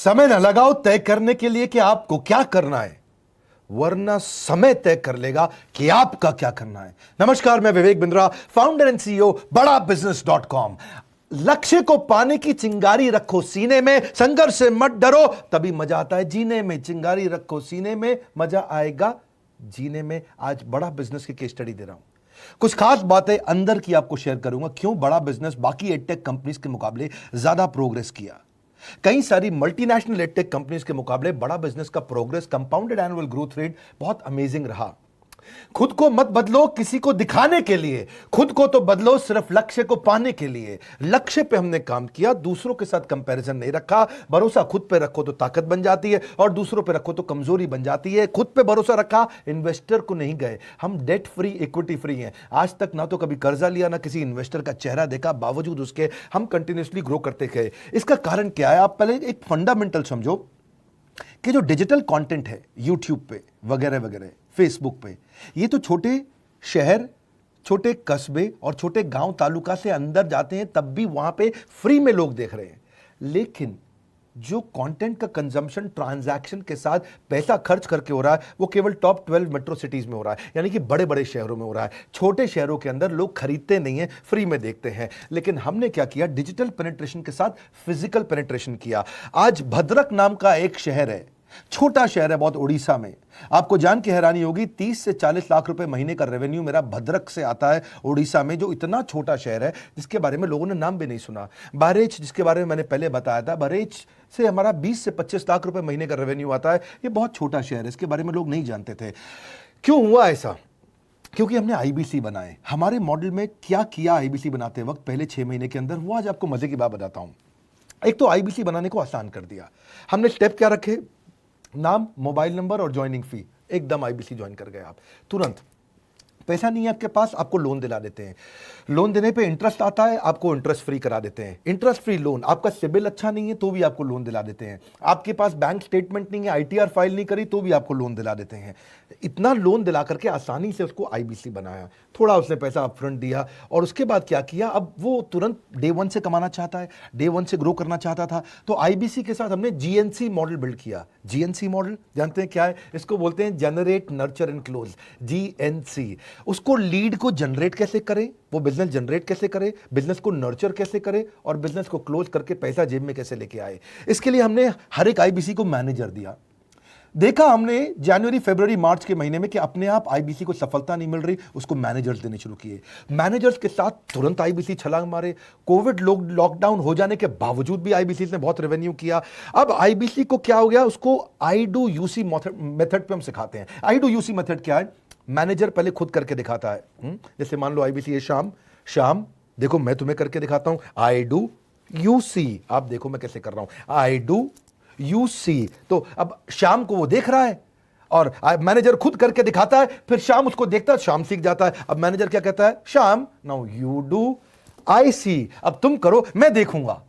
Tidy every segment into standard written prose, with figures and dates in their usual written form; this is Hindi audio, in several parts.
समय न लगाओ तय करने के लिए कि आपको क्या करना है, वरना समय तय कर लेगा कि आपका क्या करना है। नमस्कार, मैं Vivek Bindra, founder and CEO बड़ा बिजनेस .com। लक्ष्य को पाने की चिंगारी रखो सीने में, संघर्ष से मत डरो, तभी मजा आता है जीने में। चिंगारी रखो सीने में, मजा आएगा जीने में। आज बड़ा बिजनेस की केस स्टडी दे रहा हूं, कुछ खास बातें अंदर की आपको शेयर करूंगा, क्यों बड़ा बिजनेस बाकी एडटेक कंपनीज के मुकाबले ज्यादा प्रोग्रेस किया। कई सारी मल्टीनेशनल एडटेक कंपनीज के मुकाबले बड़ा बिजनेस का progress, compounded annual growth rate बहुत अमेजिंग रहा। खुद को मत बदलो किसी को दिखाने के लिए, खुद को तो बदलो सिर्फ लक्ष्य को पाने के लिए। लक्ष्य पे हमने काम किया, दूसरों के साथ कंपैरिजन नहीं रखा। भरोसा खुद पे रखो तो ताकत बन जाती है, और दूसरों पे रखो तो कमजोरी बन जाती है। खुद पे भरोसा रखा, इन्वेस्टर को नहीं गए। हम डेट फ्री, इक्विटी फ्री हैं। आज तक ना तो कभी कर्जा लिया, ना किसी इन्वेस्टर का चेहरा देखा, बावजूद उसके हम कंटिन्यूसली ग्रो करते गए। इसका कारण क्या है? आप पहले एक फंडामेंटल समझो कि जो डिजिटल कंटेंट है यूट्यूब पे वगैरह वगैरह, फेसबुक पे, ये तो छोटे शहर, छोटे कस्बे और छोटे गांव तालुका से अंदर जाते हैं, तब भी वहां पे फ्री में लोग देख रहे हैं। लेकिन जो कंटेंट का कंजम्पशन ट्रांजैक्शन के साथ पैसा खर्च करके हो रहा है, वो केवल टॉप 12 मेट्रो सिटीज में हो रहा है, यानी कि बड़े बड़े शहरों में हो रहा है। छोटे शहरों के अंदर लोग खरीदते नहीं हैं, फ्री में देखते हैं। लेकिन हमने क्या किया? डिजिटल पेनिट्रेशन के साथ फिजिकल पेनिट्रेशन किया। आज भद्रक नाम का एक शहर है, छोटा शहर है बहुत, उड़ीसा में। आपको जान के हैरानी होगी, 30 से 40 लाख रुपए महीने का रेवेन्यू मेरा भद्रक से आता है, उड़ीसा में, जो इतना छोटा शहर है जिसके बारे में लोगों ने नाम भी नहीं सुना। बहरेच, जिसके बारे में मैंने पहले बताया था, बहरेच से हमारा 20 से 25 लाख रुपए महीने का रेवेन्यू आता है। ये बहुत छोटा शहर है, इसके बारे में लोग नहीं जानते थे। क्यों हुआ ऐसा? क्योंकि हमने आईबीसी बनाए। हमारे मॉडल में क्या किया आईबीसी बनाते वक्त पहले 6 महीने के अंदर, वो आज आपको मजे की बात बताता हूं। एक तो आईबीसी बनाने को आसान कर दिया हमने। स्टेप क्या रखे? नाम, मोबाइल नंबर और ज्वाइनिंग फी, एकदम आईबीसी ज्वाइन कर गए आप तुरंत। पैसा नहीं है आपके पास, आपको लोन दिला देते हैं। लोन देने पे इंटरेस्ट आता है, आपको इंटरेस्ट फ्री करा देते हैं। Interest free loan. आपका सिबिल अच्छा नहीं है तो भी आपको लोन दिला देते हैं। आपके पास बैंक स्टेटमेंट नहीं है, आईटीआर फाइल नहीं करी, तो भी आपको लोन दिला देते हैं। इतना लोन दिला करके आसानी से उसको आईबीसी बनाया। थोड़ा उसने पैसा अपफ्रंट दिया, और उसके बाद क्या किया? अब वो तुरंत डे 1 से कमाना चाहता है, डे 1 से ग्रो करना चाहता था। तो आईबीसी के साथ हमने जीएनसी मॉडल बिल्ड किया। जीएनसी मॉडल जानते हैं क्या है? इसको बोलते हैं generate, nurture and close, GNC. उसको लीड को जनरेट कैसे करें, वो बिजनेस जनरेट कैसे करे, बिजनेस को नर्चर कैसे करे, और बिजनेस को क्लोज करके पैसा जेब में कैसे लेके आए। इसके लिए हमने हर एक आईबीसी को मैनेजर दिया। देखा हमने जनवरी, फरवरी, मार्च के महीने में कि अपने आप आईबीसी को सफलता नहीं मिल रही, उसको मैनेजर्स देने शुरू किए। मैनेजर्स के साथ तुरंत आईबीसी छलांग मारे। कोविड लॉकडाउन हो जाने के बावजूद भी आईबीसी ने बहुत रेवेन्यू किया। अब आईबीसी को क्या हो गया? उसको आई डू यूसी मेथड पे हम सिखाते हैं। आई डू यूसी मेथड क्या है? मैनेजर पहले खुद करके दिखाता है। जैसे मान लो आईबीसी है, शाम देखो मैं तुम्हें करके दिखाता हूं, आई डू यू सी। आप देखो मैं कैसे कर रहा हूं, आई डू यू सी। तो अब शाम को वो देख रहा है, और मैनेजर खुद करके दिखाता है, फिर शाम उसको देखता है, शाम सीख जाता है। अब मैनेजर क्या कहता है? शाम, नाउ यू डू, आई सी। अब तुम करो, मैं देखूंगा।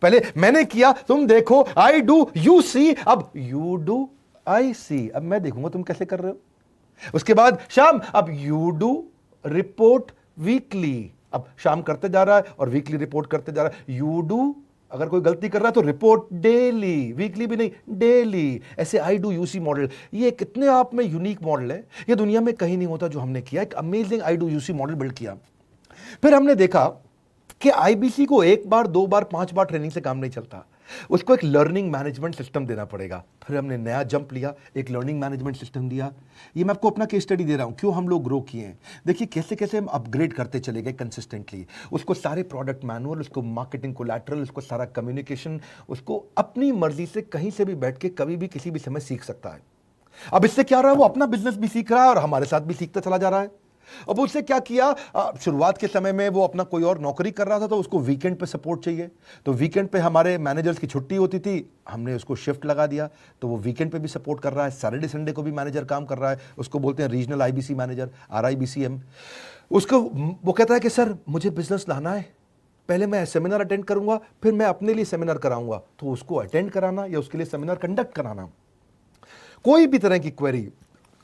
पहले मैंने किया, तुम देखो, आई डू यू सी, अब यू डू आई सी, अब मैं देखूंगा तुम कैसे कर रहे हो। उसके बाद शाम, अब यू डू रिपोर्ट वीकली। अब शाम करते जा रहा है और वीकली रिपोर्ट करते जा रहा है। यू डू, अगर कोई गलती कर रहा है तो रिपोर्ट डेली, वीकली भी नहीं, डेली। ऐसे आई डू यूसी मॉडल, ये कितने आप में यूनिक मॉडल है, ये दुनिया में कहीं नहीं होता जो हमने किया। एक amazing I do UC model build किया। फिर हमने देखा कि आईबीसी को 1 बार, 2 बार, 5 बार ट्रेनिंग से काम नहीं चलता, उसको एक लर्निंग मैनेजमेंट सिस्टम देना पड़ेगा। फिर हमने नया जंप लिया, एक लर्निंग मैनेजमेंट सिस्टम दिया। ये मैं आपको अपना केस स्टडी दे रहा हूं, क्यों हम लोग ग्रो किए हैं। देखिए कैसे कैसे हम अपग्रेड करते चले गए कंसिस्टेंटली। उसको सारे प्रोडक्ट मैनुअल, उसको मार्केटिंग कोलैटरल, उसको सारा कम्युनिकेशन, उसको अपनी मर्जी से कहीं से भी बैठ के कभी भी किसी भी समय सीख सकता है। अब इससे क्या रहा है? वो अपना बिजनेस भी सीख रहा है और हमारे साथ भी सीखता चला जा रहा है। अब उससे क्या किया? शुरुआत के समय में वो अपना कोई और नौकरी कर रहा था, तो उसको वीकेंड पे सपोर्ट चाहिए। तो वीकेंड पे हमारे मैनेजर्स की छुट्टी होती थी, हमने उसको शिफ्ट लगा दिया, तो वो वीकेंड पे भी सपोर्ट कर रहा है। सैटरडे संडे को भी मैनेजर काम कर रहा है, उसको बोलते हैं रीजनल आईबीसी मैनेजर, RIBCM। उसको वो कहता है कि सर मुझे बिजनेस लाना है, पहले मैं सेमिनार अटेंड करूंगा, फिर मैं अपने लिए सेमिनार कराऊंगा। तो उसको अटेंड कराना या उसके लिए सेमिनार कंडक्ट कराना, कोई भी तरह की क्वेरी,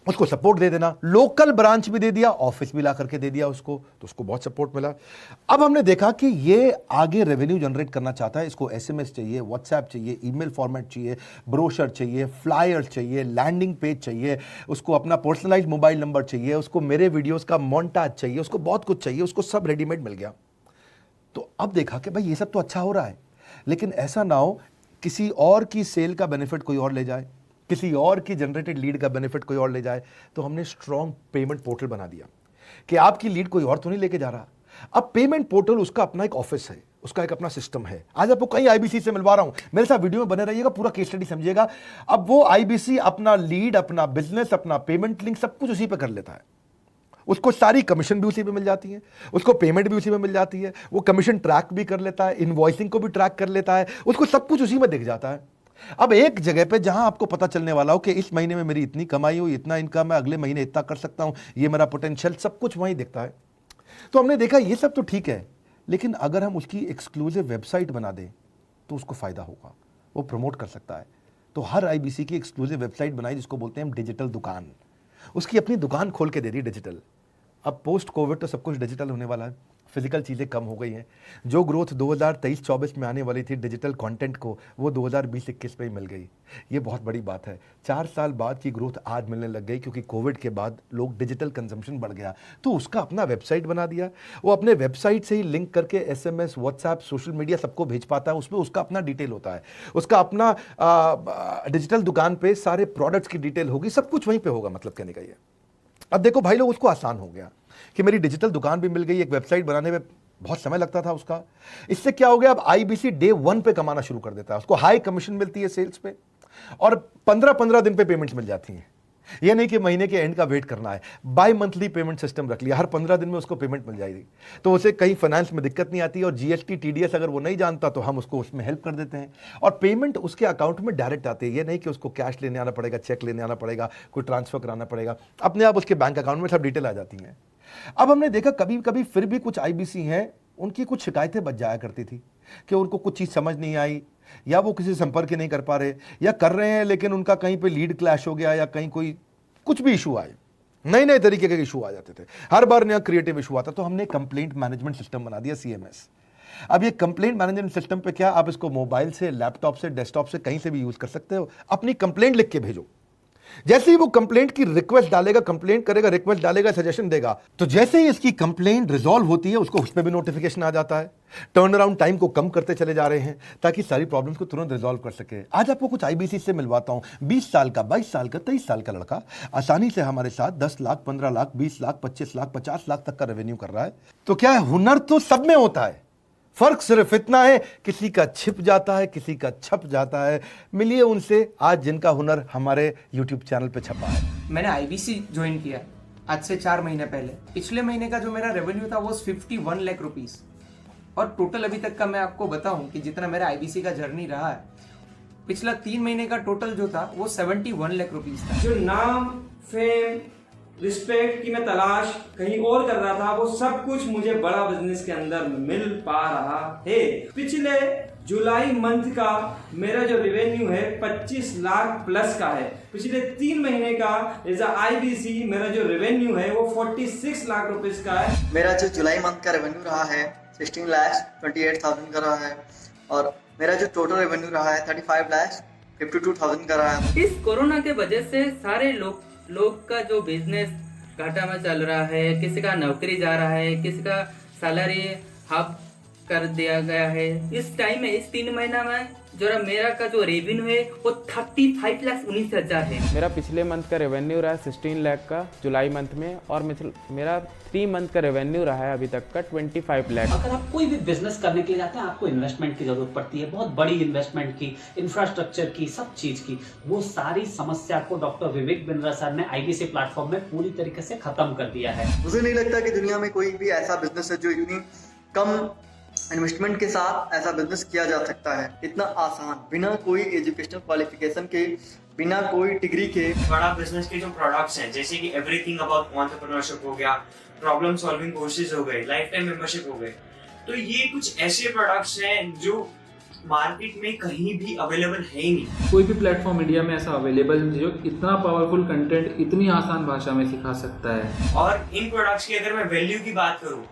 उसको सपोर्ट दे देना, लोकल ब्रांच भी दे दिया, ऑफिस भी ला करके दे दिया उसको, तो उसको बहुत सपोर्ट मिला। अब हमने देखा कि ये आगे रेवेन्यू जनरेट करना चाहता है, इसको एसएमएस चाहिए, व्हाट्सएप चाहिए, ईमेल फॉर्मेट चाहिए, ब्रोशर चाहिए, फ्लायर चाहिए, लैंडिंग पेज चाहिए, उसको अपना पर्सनलाइज्ड मोबाइल नंबर चाहिए, उसको मेरे वीडियोस का मोन्टाज चाहिए, उसको बहुत कुछ चाहिए, उसको सब रेडीमेड मिल गया। तो अब देखा कि भाई ये सब तो अच्छा हो रहा है, लेकिन ऐसा ना हो किसी और की सेल का बेनिफिट कोई और ले जाए, किसी और की जनरेटेड लीड का बेनिफिट कोई और ले जाए। तो हमने स्ट्रॉन्ग पेमेंट पोर्टल बना दिया कि आपकी लीड कोई और तो नहीं लेके जा रहा। अब पेमेंट पोर्टल उसका अपना एक ऑफिस है, उसका एक अपना सिस्टम है। आज आपको कई आईबीसी से मिलवा रहा हूं, मेरे साथ वीडियो में बने रहिएगा, पूरा केस स्टडी समझिएगा। अब वो आईबीसी अपना लीड, अपना बिजनेस, अपना पेमेंट लिंक सब कुछ उसी पे कर लेता है। उसको सारी कमीशन भी उसी पे मिल जाती है, उसको पेमेंट भी उसी में मिल जाती है, वो कमीशन ट्रैक भी कर लेता है, इनवॉइसिंग को भी ट्रैक कर लेता है, उसको सब कुछ उसी में दिख जाता है। अब एक जगह पे जहां आपको पता चलने वाला हो कि इस महीने में मेरी इतनी कमाई हुई, इतना इनकम है, अगले महीने इतना कर सकता हूं, ये मेरा पोटेंशियल, सब कुछ वहीं दिखता है। तो हमने देखा ये सब तो ठीक है, लेकिन अगर हम उसकी एक्सक्लूसिव वेबसाइट बना दें तो उसको फायदा होगा, वो प्रमोट कर सकता है। तो हर आईबीसी की एक्सक्लूसिव वेबसाइट बनाई, जिसको बोलते हैं हम डिजिटल दुकान। उसकी अपनी दुकान खोल के दे दी डिजिटल। अब पोस्ट कोविड तो सब कुछ डिजिटल होने वाला है, फिजिकल चीज़ें कम हो गई हैं। जो ग्रोथ 2023-24 में आने वाली थी डिजिटल कंटेंट को, वो 2020-21 में ही मिल गई। ये बहुत बड़ी बात है। 4 साल बाद की ग्रोथ आज मिलने लग गई, क्योंकि कोविड के बाद लोग डिजिटल कंजम्पशन बढ़ गया। तो उसका अपना वेबसाइट बना दिया, वो अपने वेबसाइट से ही लिंक करके एसएमएस, व्हाट्सएप, सोशल मीडिया सबको भेज पाता है। उसमें उसका अपना डिटेल होता है, उसका अपना डिजिटल दुकान पे सारे प्रोडक्ट्स की डिटेल होगी, सब कुछ वहीं पर होगा। मतलब कहने का ये, अब देखो भाई लोग, उसको आसान हो गया कि मेरी डिजिटल दुकान भी मिल गई। एक वेबसाइट बनाने में बहुत समय लगता था उसका। इससे क्या हो गया, अब आईबीसी डे 1 पे कमाना शुरू कर देता है। उसको हाई कमीशन मिलती है सेल्स पे, और 15-15 दिन पे पेमेंट्स मिल जाती हैं। ये नहीं कि महीने के एंड का वेट करना है, बाई मंथली पेमेंट सिस्टम रख लिया, हर 15 दिन में उसको पेमेंट मिल जाएगी। तो उसे कहीं फाइनेंस में दिक्कत नहीं आती, और जीएसटी, टीडीएस अगर वो नहीं जानता तो हम उसको उसमें हेल्प कर देते हैं, और पेमेंट उसके अकाउंट में डायरेक्ट आती है। ये नहीं कि उसको कैश लेने आना पड़ेगा, चेक लेने आना पड़ेगा, कोई ट्रांसफर कराना पड़ेगा, अपने आप उसके बैंक अकाउंट में सब डिटेल आ जाती हैं। अब हमने देखा कभी कभी फिर भी कुछ आईबीसी हैं, उनकी कुछ शिकायतें बच जाया करती थी कि उनको कुछ चीज़ समझ नहीं आई, या वो किसी संपर्क ही नहीं कर पा रहे, या कर रहे हैं लेकिन उनका कहीं पे लीड क्लैश हो गया, या कहीं कोई कुछ भी इशू आए, नए नए तरीके के इशू आ जाते थे, हर बार नया क्रिएटिव इशू आता। तो हमने कंप्लेंट मैनेजमेंट सिस्टम बना दिया, सीएमएस। अब ये कंप्लेंट मैनेजमेंट सिस्टम पे क्या, आप इसको मोबाइल से, लैपटॉप से, डेस्कटॉप से, कहीं से भी यूज कर सकते हो। अपनी कंप्लेंट लिख के भेजो, जैसे ही वो कंप्लेंट की रिक्वेस्ट डालेगा, कंप्लेंट करेगा, रिक्वेस्ट डालेगा, सजेशन देगा, तो जैसे ही इसकी कंप्लेंट रिजॉल्व होती है उसको उस पर भी नोटिफिकेशन आ जाता है। टर्न अराउंड टाइम को कम करते चले जा रहे हैं, ताकि सारी प्रॉब्लम्स को तुरंत रिजॉल्व कर सके। आज आपको कुछ आईबीसी से मिलवाता हूं। 20 साल का, 22 साल का, 23 साल का लड़का आसानी से हमारे साथ 10 लाख, 15 लाख, 20 लाख, 25 लाख, 50 लाख तक का रेवेन्यू कर रहा है। तो क्या है, हुनर तो सब में होता है, फर्क सिर्फ इतना है, किसी का छिप जाता है, किसी का छप जाता है। मिलिए उनसे आज जिनका हुनर हमारे YouTube चैनल पे छपा है। मैंने आईबीसी ज्वाइन किया आज से 4 महीने पहले। पिछले महीने का जो मेरा रेवेन्यू था वो 51 लाख रुपीस, और टोटल अभी तक का मैं आपको बताऊं कि जितना मेरा आईबीसी का जर्नी रहा है, पिछला 3 महीने का टोटल जो था वो 71 लाख रुपीस था। जो नाम, फेम, रिस्पेक्ट की मैं तलाश कहीं और कर रहा था, वो सब कुछ मुझे बड़ा बिजनेस के अंदर मिल पा रहा है। पिछले जुलाई मंथ का मेरा जो रेवेन्यू है 25 लाख प्लस का है। पिछले 3 महीने का एज आईबीसी मेरा जो रेवेन्यू है वो 46 लाख रुपीस का है। मेरा जो जुलाई मंथ का रेवेन्यू रहा है 16,28,000 का रहा है, और मेरा जो टोटल रेवेन्यू रहा है 35,52,000 का रहा है। इस कोरोना के वजह से सारे लोग का जो बिजनेस घाटा में चल रहा है, किसी का नौकरी जा रहा है, किसी का सैलरी हाफ कर दिया गया है। इस टाइम में, इस 3 महीना में जो मेरा का जो रेवेन्यू है वो 35,19,000 है। मेरा पिछले मंथ का रेवेन्यू रहा है 16 लाख का जुलाई मंथ में, और मेरा 3 मंथ का रेवेन्यू रहा है अभी तक का 25 लाख। अगर आप कोई भी बिजनेस करने के लिए जाते हैं, आपको इन्वेस्टमेंट की जरूरत पड़ती है, बहुत बड़ी इन्वेस्टमेंट की, इंफ्रास्ट्रक्चर की, सब चीज की। वो सारी समस्या को डॉक्टर विवेक बिंद्रा सर ने आईबीसी प्लेटफॉर्म में पूरी तरीके से खत्म कर दिया है। मुझे नहीं लगता कि दुनिया में कोई भी ऐसा बिजनेस है जो इतनी कम इन्वेस्टमेंट के साथ ऐसा बिजनेस किया जा सकता है, इतना आसान, बिना कोई एजुकेशनल क्वालिफिकेशन के, बिना कोई डिग्री के। बड़ा बिजनेस के जो प्रोडक्ट्स हैं, जैसे कि एवरीथिंग अबाउट एंटरप्रेन्योरशिप हो गया, प्रॉब्लम सॉल्विंग कोर्सेज हो गए, लाइफ टाइम मेंबरशिप हो गए, तो ये कुछ ऐसे प्रोडक्ट्स हैं जो मार्केट में कहीं भी अवेलेबल है ही नहीं। कोई भी प्लेटफॉर्म इंडिया में ऐसा अवेलेबल नहीं जो इतना पावरफुल कंटेंट इतनी आसान भाषा में सिखा सकता है। और इन प्रोडक्ट्स की अगर मैं वैल्यू की बात करूं,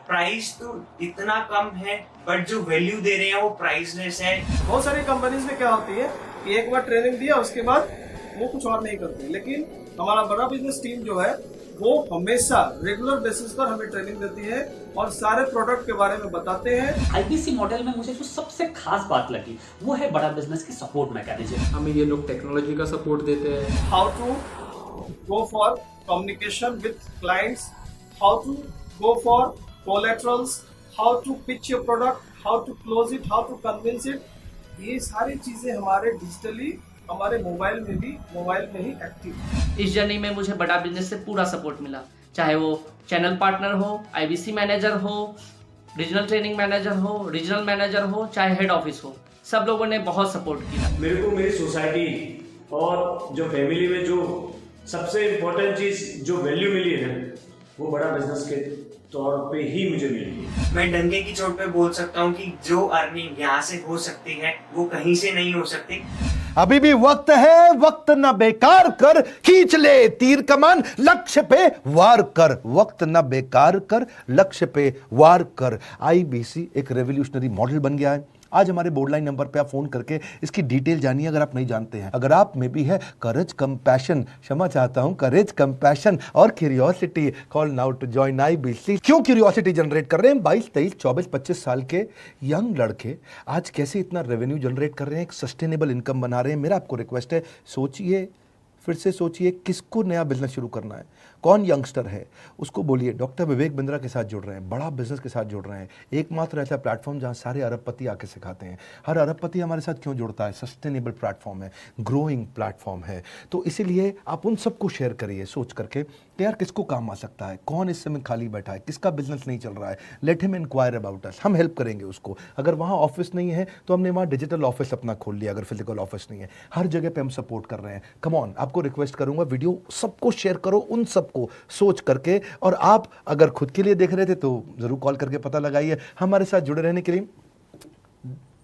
प्राइस तो इतना कम है बट जो वैल्यू दे रहे हैं वो प्राइसलेस है। बहुत सारी कंपनीज में क्या होती है कि एक बार ट्रेनिंग दिया उसके बाद वो कुछ और नहीं करते, लेकिन हमारा बड़ा बिजनेस टीम जो है वो हमेशा रेगुलर बेसिस पर हमें ट्रेनिंग देती है और सारे प्रोडक्ट के बारे में बताते हैं। आईबीसी मॉडल में मुझे जो सबसे खास बात लगी वो है बड़ा बिजनेस की सपोर्ट मैकेनिज्म। हमें ये लोग टेक्नोलॉजी का सपोर्ट देते हैं। How to go for communication with clients, how to go for collaterals, how to pitch your product, how to close it, how to convince it, ये सारी चीजें हमारे डिजिटली हमारे मोबाइल में ही एक्टिव है। इस जर्नी में मुझे बड़ा बिजनेस से पूरा सपोर्ट मिला, चाहे वो चैनल पार्टनर हो, आईबीसी मैनेजर हो, रीजनल ट्रेनिंग मैनेजर हो, रीजनल मैनेजर हो, चाहे हेड ऑफिस हो, सब लोगों ने बहुत सपोर्ट किया। मेरे को मेरी सोसाइटी और जो फैमिली में जो सबसे इम्पोर्टेंट चीज़ जो वैल्यू मिली है वो बड़ा बिजनेस के तौर पे ही मुझे मिली है। मैं डंके की चोट पे बोल सकता हूँ कि जो अर्निंग यहाँ से हो सकती है वो कहीं से नहीं हो सकती। अभी भी वक्त है, वक्त न बेकार कर, खींच ले तीर कमान, लक्ष्य पे वार कर, वक्त न बेकार कर, लक्ष्य पे वार कर। आईबीसी एक रेवोल्यूशनरी मॉडल बन गया है। आज हमारे बोर्ड लाइन नंबर पे आप फोन करके इसकी डिटेल जानिए अगर आप नहीं जानते हैं। अगर आप में भी है करेज, कंपैशन, क्षमा चाहता हूं, करेज, कंपैशन और curiosity, call now to join IBC. क्यों क्यूरियोसिटी जनरेट कर रहे हैं? 22, 23, 24, 25 साल के यंग लड़के आज कैसे इतना रेवेन्यू जनरेट कर रहे हैं, एक सस्टेनेबल इनकम बना रहे हैं। मेरा आपको रिक्वेस्ट है, सोचिए, फिर से सोचिए, किसको नया बिजनेस शुरू करना है, कौन यंगस्टर है, उसको बोलिए डॉक्टर विवेक बिंद्रा के साथ जुड़ रहे हैं, बड़ा बिजनेस के साथ जुड़ रहे हैं। एकमात्र ऐसा प्लेटफॉर्म जहां सारे अरबपति आके सिखाते हैं। हर अरबपति हमारे साथ क्यों जुड़ता है? सस्टेनेबल प्लेटफॉर्म है, ग्रोइंग प्लेटफॉर्म है। तो इसीलिए आप उन सबको शेयर करिए सोच करके कि यार किसको काम आ सकता है, कौन इस समय खाली बैठा है, किसका बिजनेस नहीं चल रहा है, let him enquire about us, हम हेल्प करेंगे उसको। अगर वहाँ ऑफिस नहीं है तो हमने वहाँ डिजिटल ऑफिस अपना खोल लिया, अगर फिजिकल ऑफिस नहीं है, हर जगह पे हम सपोर्ट कर रहे हैं। कम ऑन, आपको रिक्वेस्ट करूंगा वीडियो सबको शेयर करो, उन सबको सोच करके। और आप अगर खुद के लिए देख रहे थे तो जरूर कॉल करके पता लगाइए। हमारे साथ जुड़े रहने के लिए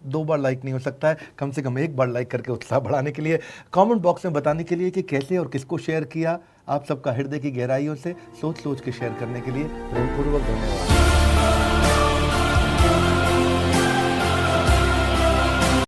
2 बार लाइक नहीं हो सकता है, कम से कम 1 बार लाइक करके उत्साह बढ़ाने के लिए, कमेंट बॉक्स में बताने के लिए कि कैसे और किसको शेयर किया। आप सबका हृदय की गहराइयों से सोच सोच के शेयर करने के लिए प्रेमपूर्वक धन्यवाद।